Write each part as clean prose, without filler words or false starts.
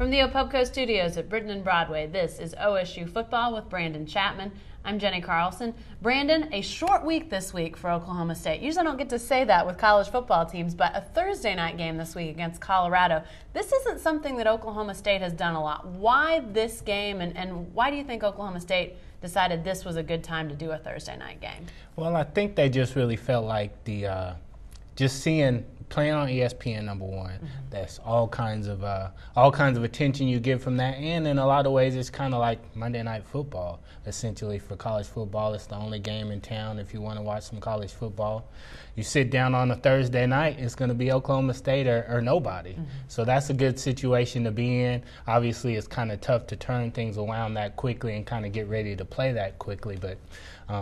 From the Opubco studios at Britton and Broadway, this is OSU Football with Brandon Chapman. I'm Jenny Carlson. Brandon, a short week this week for Oklahoma State. Usually I don't get to say that with college football teams, but a Thursday night game this week against Colorado. This isn't something that Oklahoma State has done a lot. Why this game, and why do you think Oklahoma State decided this was a good time to do a Thursday night game? Well, I think they just really felt like just playing on ESPN, number one. Mm-hmm. That's all kinds of attention you get from that, and in a lot of ways, it's kind of like Monday Night Football. Essentially, for college football, it's the only game in town. If you want to watch some college football, you sit down on a Thursday night, it's going to be Oklahoma State or nobody. Mm-hmm. So that's a good situation to be in. Obviously, it's kind of tough to turn things around that quickly and kind of get ready to play that quickly. But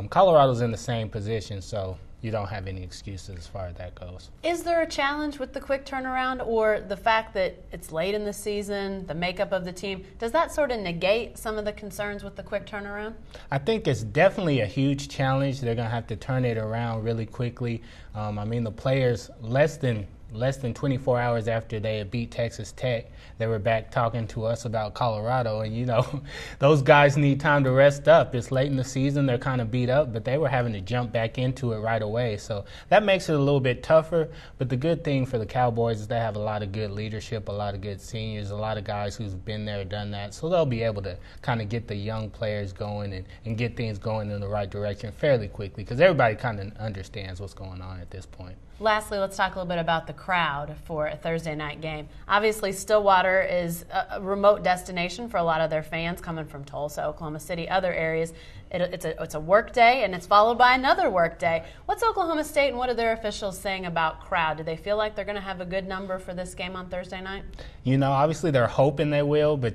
Colorado's in the same position, so you don't have any excuses as far as that goes. Is there a challenge with the quick turnaround, or the fact that it's late in the season, the makeup of the team, does that sort of negate some of the concerns with the quick turnaround? I think it's definitely a huge challenge. They're going to have to turn it around really quickly. The players, less than 24 hours after they had beat Texas Tech, they were back talking to us about Colorado. And, those guys need time to rest up. It's late in the season. They're kind of beat up, but they were having to jump back into it right away. So that makes it a little bit tougher. But the good thing for the Cowboys is they have a lot of good leadership, a lot of good seniors, a lot of guys who've been there, done that. So they'll be able to kind of get the young players going and get things going in the right direction fairly quickly, because everybody kind of understands what's going on at this point. Lastly, let's talk a little bit about the crowd for a Thursday night game. Obviously, Stillwater is a remote destination for a lot of their fans coming from Tulsa, Oklahoma City, other areas. It's a work day, and it's followed by another work day. What's Oklahoma State and what are their officials saying about crowd? Do they feel like they're going to have a good number for this game on Thursday night? Obviously they're hoping they will, but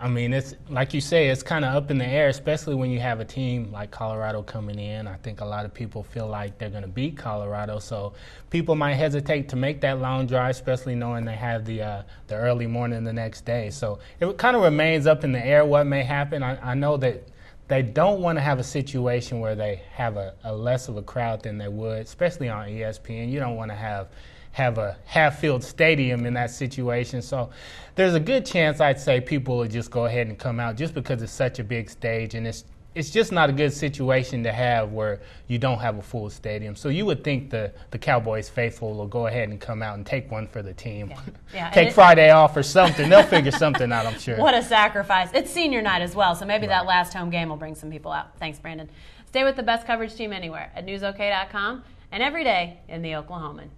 it's like you say, it's kind of up in the air, especially when you have a team like Colorado coming in. I think a lot of people feel like they're going to beat Colorado, so people might hesitate to make that long drive, especially knowing they have the early morning the next day. So it kind of remains up in the air what may happen. I know that they don't want to have a situation where they have a less of a crowd than they would, especially on ESPN. You don't want to have a half-filled stadium in that situation. So there's a good chance, I'd say, people will just go ahead and come out just because it's such a big stage, and it's just not a good situation to have where you don't have a full stadium. So you would think the Cowboys faithful will go ahead and come out and take one for the team. Yeah. Take Friday off or something. They'll figure something out, I'm sure. What a sacrifice. It's senior night as well, so maybe that last home game will bring some people out. Thanks, Brandon. Stay with the best coverage team anywhere at newsok.com and every day in the Oklahoman.